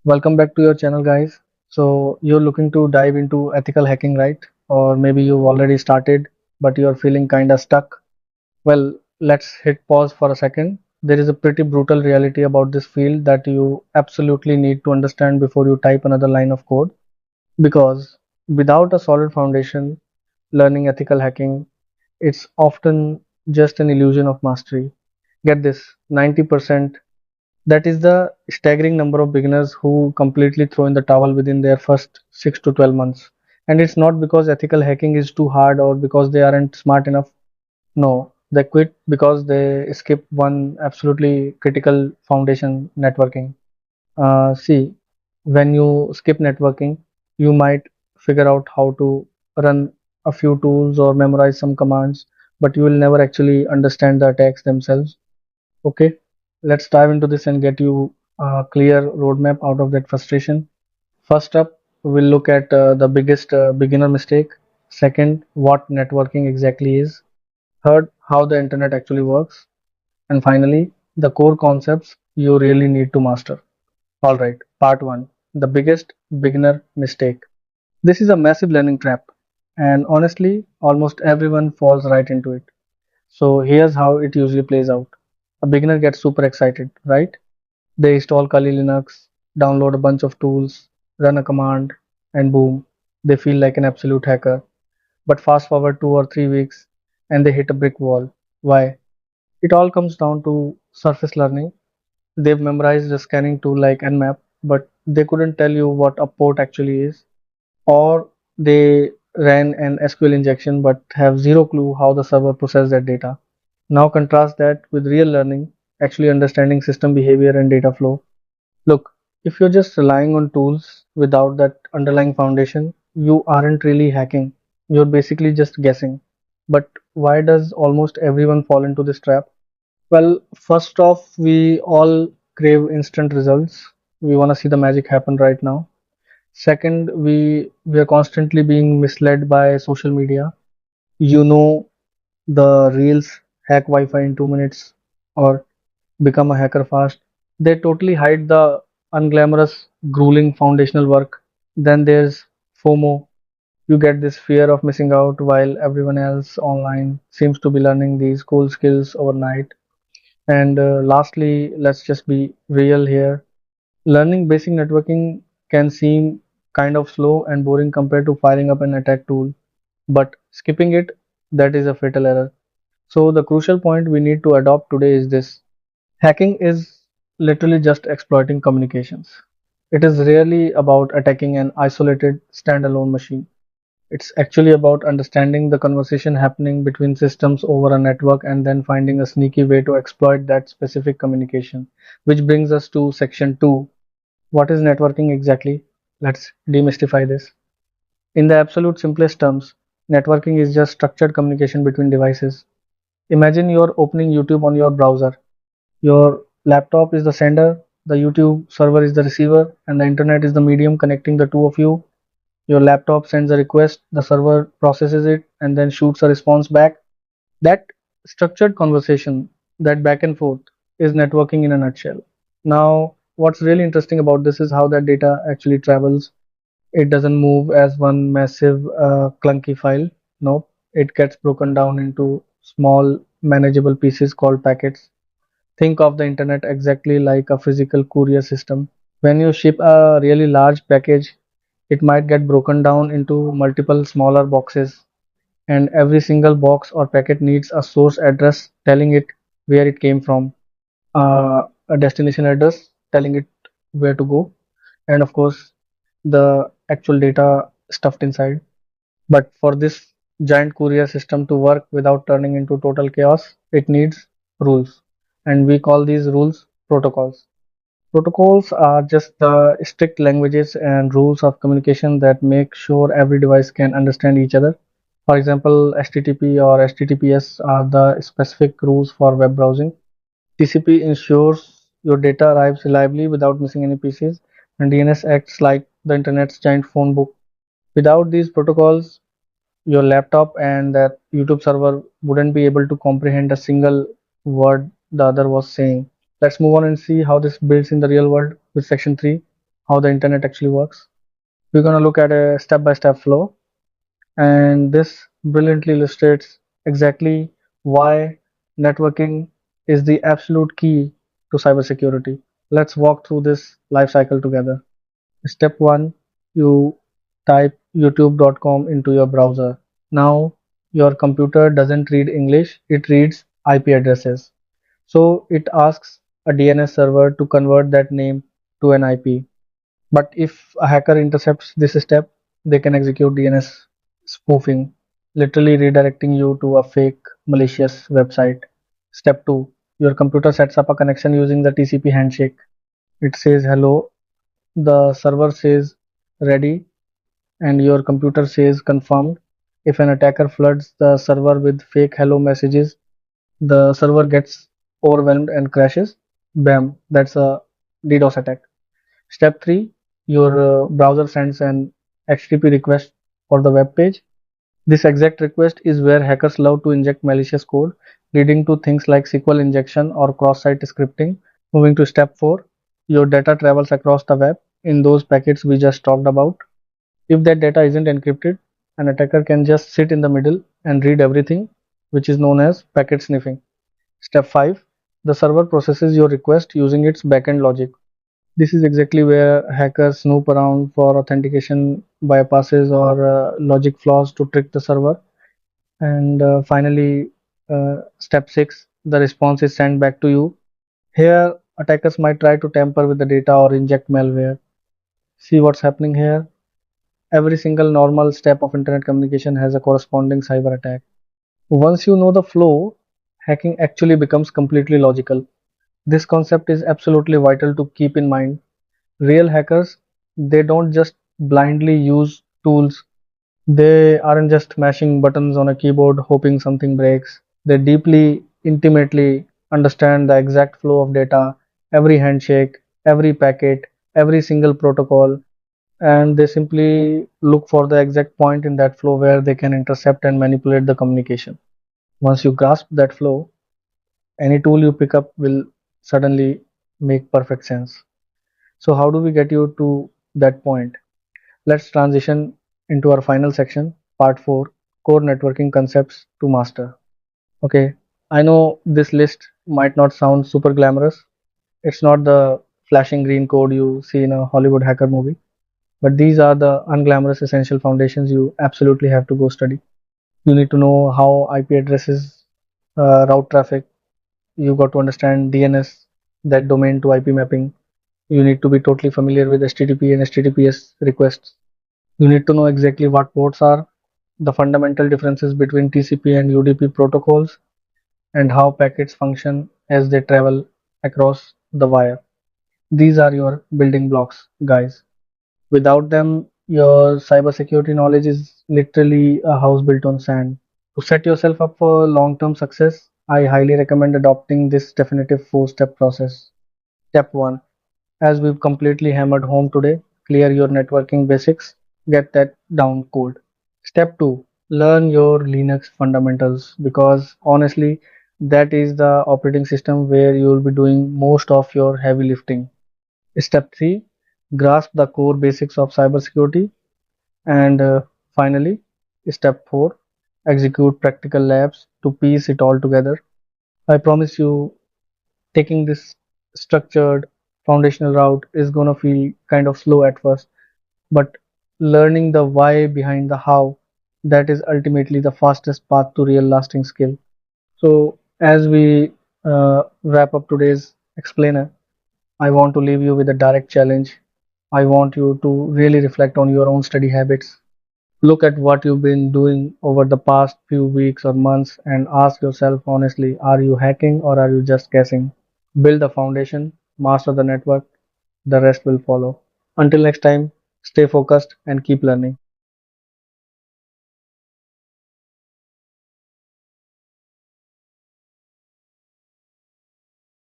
Welcome back to your channel, guys. So, you're looking to dive into ethical hacking, right? Or maybe you've already started, but you're feeling kind of stuck. Well, let's hit pause for a second. There is a pretty brutal reality about this field that you absolutely need to understand before you type another line of code. Because without a solid foundation, learning ethical hacking, it's often just an illusion of mastery. Get this, 90%. That is the staggering number of beginners who completely throw in the towel within their first 6 to 12 months. And it's not because ethical hacking is too hard or because they aren't smart enough. No, they quit because they skip one absolutely critical foundation: networking. See, when you skip networking, you might figure out how to run a few tools or memorize some commands, but you will never actually understand the attacks themselves. Okay, let's dive into this and get you a clear roadmap out of that frustration. First up, we'll look at the biggest beginner mistake. Second, what networking exactly is. Third, how the internet actually works. And finally, the core concepts you really need to master. All right, part one, the biggest beginner mistake. This is a massive learning trap, and honestly, almost everyone falls right into it. So here's how it usually plays out. A beginner gets super excited, right? They install Kali Linux, download a bunch of tools, run a command, and boom, they feel like an absolute hacker. But fast forward 2 or 3 weeks and they hit a brick wall. Why? It all comes down to surface learning. They've memorized a scanning tool like Nmap, but they couldn't tell you what a port actually is. Or they ran an SQL injection but have zero clue how the server processed that data. Now contrast that with real learning, actually understanding system behavior and data flow. Look, if you're just relying on tools without that underlying foundation, you aren't really hacking. You're basically just guessing. But why does almost everyone fall into this trap? Well, first off, we all crave instant results. We want to see the magic happen right now. Second, we are constantly being misled by social media. You know, the reels hack Wi-Fi in 2 minutes or become a hacker fast. They totally hide the unglamorous, grueling foundational work. Then there's FOMO. You get this fear of missing out while everyone else online seems to be learning these cool skills overnight. And lastly, let's just be real here. Learning basic networking can seem kind of slow and boring compared to firing up an attack tool, but skipping it, that is a fatal error. So the crucial point we need to adopt today is this. Hacking is literally just exploiting communications. It is rarely about attacking an isolated standalone machine. It's actually about understanding the conversation happening between systems over a network and then finding a sneaky way to exploit that specific communication. Which brings us to section 2. What is networking exactly? Let's demystify this. In the absolute simplest terms, networking is just structured communication between devices. Imagine you're opening YouTube on your browser. Your laptop is the sender, the YouTube server is the receiver, and the internet is the medium connecting the two of you. Your laptop sends a request, the server processes it, and then shoots a response back. That structured conversation, that back and forth, is networking in a nutshell. Now, what's really interesting about this is how that data actually travels. It doesn't move as one massive clunky file. No, it gets broken down into small, manageable pieces called packets. Think of the internet exactly like a physical courier system. When you ship a really large package, it might get broken down into multiple smaller boxes, and every single box or packet needs a source address telling it where it came from, a destination address telling it where to go, and of course, the actual data stuffed inside. But for this giant courier system to work without turning into total chaos, it needs rules. And we call these rules protocols. Protocols are just the strict languages and rules of communication that make sure every device can understand each other. For example, HTTP or HTTPS are the specific rules for web browsing. TCP ensures your data arrives reliably without missing any pieces, and DNS acts like the internet's giant phone book. Without these protocols, your laptop and that YouTube server wouldn't be able to comprehend a single word the other was saying. Let's move on and see how this builds in the real world with section 3. how the internet actually works. We're going to look at a step-by-step flow, and this brilliantly illustrates exactly why networking is the absolute key to cybersecurity. Let's walk through this life cycle together. Step 1, you type youtube.com into your browser. Now, your computer doesn't read English, it reads IP addresses. So, it asks a DNS server to convert that name to an IP. But if a hacker intercepts this step, they can execute DNS spoofing, literally redirecting you to a fake malicious website. Step 2, your computer sets up a connection using the TCP handshake. It says hello, the server says ready, and your computer says confirmed. If an attacker floods the server with fake hello messages, the server gets overwhelmed and crashes. Bam, that's a DDoS attack. Step 3, your browser sends an HTTP request for the web page. This exact request is where hackers love to inject malicious code, leading to things like SQL injection or cross-site scripting. Moving to step 4, your data travels across the web in those packets we just talked about. If that data isn't encrypted, an attacker can just sit in the middle and read everything, which is known as packet sniffing. Step 5, the server processes your request using its backend logic. This is exactly where hackers snoop around for authentication bypasses or logic flaws to trick the server. And finally, step 6, the response is sent back to you. Here, attackers might try to tamper with the data or inject malware. See what's happening here? Every single normal step of internet communication has a corresponding cyber attack. Once you know the flow, hacking actually becomes completely logical. This concept is absolutely vital to keep in mind. Real hackers, they don't just blindly use tools. They aren't just mashing buttons on a keyboard hoping something breaks. They deeply, intimately understand the exact flow of data, every handshake, every packet, every single protocol, and they simply look for the exact point in that flow where they can intercept and manipulate the communication. Once you grasp that flow, any tool you pick up will suddenly make perfect sense. So, how do we get you to that point? Let's transition into our final section, part 4, core networking concepts to master. Okay, I know this list might not sound super glamorous. It's not the flashing green code you see in a Hollywood hacker movie, but these are the unglamorous essential foundations you absolutely have to go study. You need to know how IP addresses route traffic. You got to understand DNS, that domain to IP mapping. You need to be totally familiar with HTTP and HTTPS requests. You need to know exactly what ports are, the fundamental differences between TCP and UDP protocols, and how packets function as they travel across the wire. These are your building blocks, guys. Without them, your cybersecurity knowledge is literally a house built on sand. To set yourself up for long term success, I highly recommend adopting this definitive 4 step process. Step 1, as we've completely hammered home today, clear your networking basics, get that down cold. Step 2, learn your Linux fundamentals because honestly, that is the operating system where you will be doing most of your heavy lifting. Step 3, grasp the core basics of cybersecurity. And finally, step 4, execute practical labs to piece it all together. I promise you, taking this structured foundational route is going to feel kind of slow at first, but learning the why behind the how, that is ultimately the fastest path to real lasting skill. So, as we wrap up today's explainer, I want to leave you with a direct challenge. I want you to really reflect on your own study habits. Look at what you've been doing over the past few weeks or months and ask yourself honestly, are you hacking or are you just guessing? Build the foundation, master the network, the rest will follow. Until next time, stay focused and keep learning.